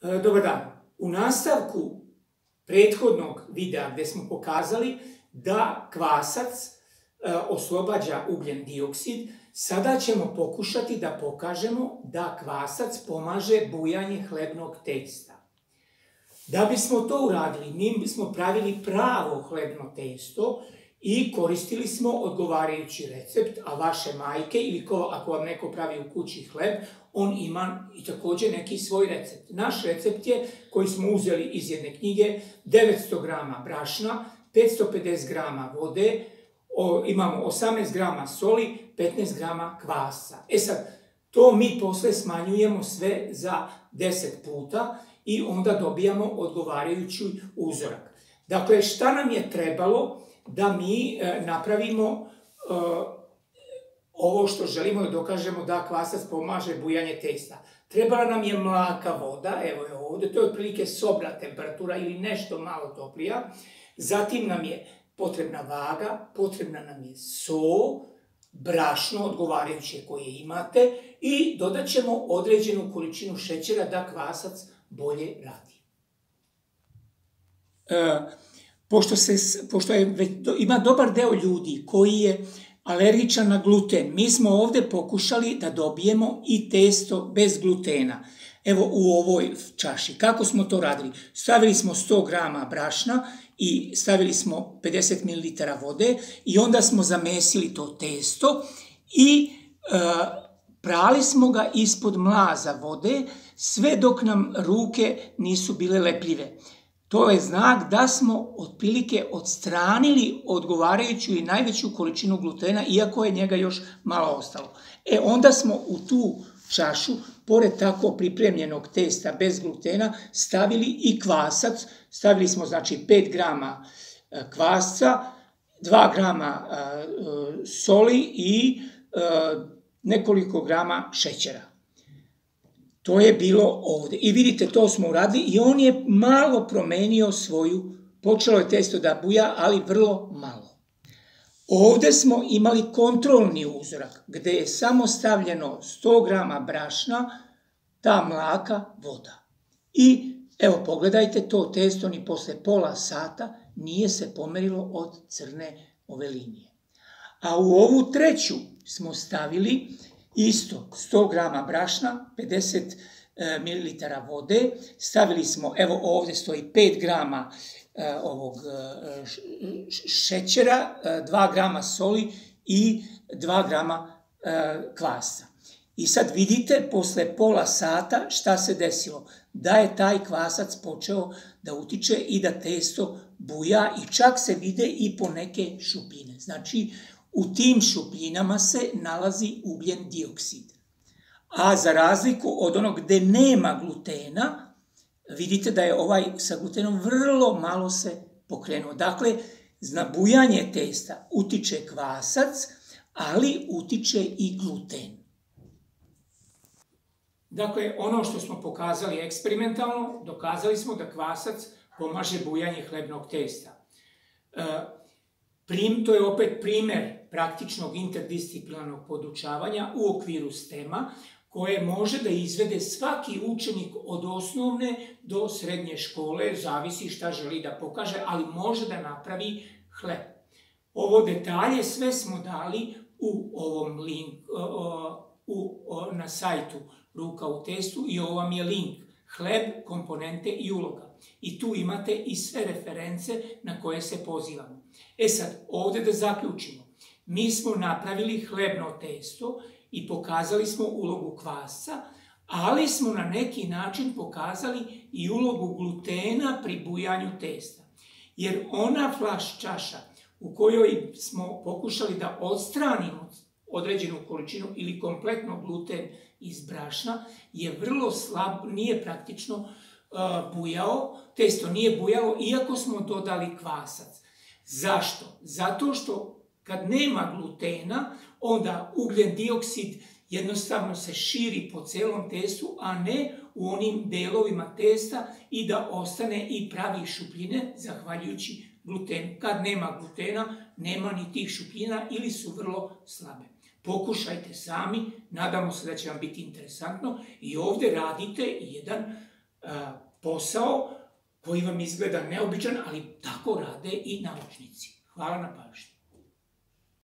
Dobar dan. U nastavku prethodnog videa gdje smo pokazali da kvasac oslobađa ugljen dioksid, sada ćemo pokušati da pokažemo da kvasac pomaže bujanje hlebnog testa. Da bismo to uradili, mi bismo pravili pravo hlebno testo i koristili smo odgovarajući recept, a vaše majke ili ako vam neko pravi u kući hleb, on ima i također neki svoj recept. Naš recept je, koji smo uzeli iz jedne knjige, 900 grama brašna, 550 grama vode, imamo 18 grama soli, 15 grama kvasca. Sad, to mi posle smanjujemo sve za 10 puta i onda dobijamo odgovarajući uzorak. Dakle, šta nam je trebalo da mi napravimo ovo što želimo da dokažemo da kvasac pomaže bujanje testa? Trebala nam je mlaka voda, evo je ovdje, to je otprilike sobna temperatura ili nešto malo toplija. Zatim nam je potrebna vaga, potrebna nam je sol, brašno odgovarajuće koje imate i dodat ćemo određenu količinu šećera da kvasac bolje radi. Pošto ima dobar deo ljudi koji je alergičan na gluten, mi smo ovdje pokušali da dobijemo i testo bez glutena. Evo u ovoj čaši. Kako smo to radili? Stavili smo 100 grama brašna i stavili smo 50 ml vode i onda smo zamesili to testo i prali smo ga ispod mlaza vode sve dok nam ruke nisu bile lepljive. To je znak da smo otprilike odstranili odgovarajuću i najveću količinu glutena, iako je njega još malo ostalo. Onda smo u tu čašu, pored tako pripremljenog testa bez glutena, stavili i kvasac. Stavili smo znači 5 grama kvasca, 2 grama soli i nekoliko grama šećera. To je bilo ovdje. I vidite, to smo uradili i on je malo promenio svoju, počelo je testo da buja, ali vrlo malo. Ovdje smo imali kontrolni uzorak, gdje je samo stavljeno 100 grama brašna, ta mlaka, voda. I evo pogledajte, to testo ni posle pola sata nije se pomerilo od crne ove linije. A u ovu treću smo stavili isto 100 grama brašna, 50 ml vode, stavili smo, evo ovdje stoji 5 grama ovog šećera, 2 grama soli i 2 grama kvasca. I sad vidite, posle pola sata šta se desilo? Da je taj kvasac počeo da utiče i da testo buja i čak se vide i po neke šupljine. Znači, u tim šupljinama se nalazi ugljen dioksid. A za razliku od onog gde nema glutena, vidite da je ovaj sa glutenom vrlo malo se pokrenuo. Dakle, na bujanje testa utiče kvasac, ali utiče i gluten. Dakle, ono što smo pokazali eksperimentalno, dokazali smo da kvasac pomaže bujanje hlebnog testa. To je opet primer praktičnog interdisciplinarnog podučavanja u okviru STEM-a, koje može da izvede svaki učenik od osnovne do srednje škole, zavisi šta želi da pokaže, ali može da napravi hleb. Ovo detalje sve smo dali u ovom linku, na sajtu Ruka u testu i ovo vam je link hleb, komponente i uloga. I tu imate i sve reference na koje se pozivamo. Sad, ovdje da zaključimo. Mi smo napravili hlebno testo i pokazali smo ulogu kvasca, ali smo na neki način pokazali i ulogu glutena pri bujanju testa. Jer ona flaš čaša u kojoj smo pokušali da odstranimo određenu količinu ili kompletno gluten iz brašna je vrlo slab, nije praktično bujao, testo nije bujalo iako smo dodali kvasac. Zašto? Zato što kad nema glutena, onda ugljen dioksid jednostavno se širi po celom testu, a ne u onim delovima testa i da ostane i pravi šupljine zahvaljujući glutenu. Kad nema glutena, nema ni tih šupljina ili su vrlo slabe. Pokušajte sami, nadamo se da će vam biti interesantno i ovdje radite jedan posao koji vam izgleda neobičan, ali tako rade i naučnici. Hvala na pažnji.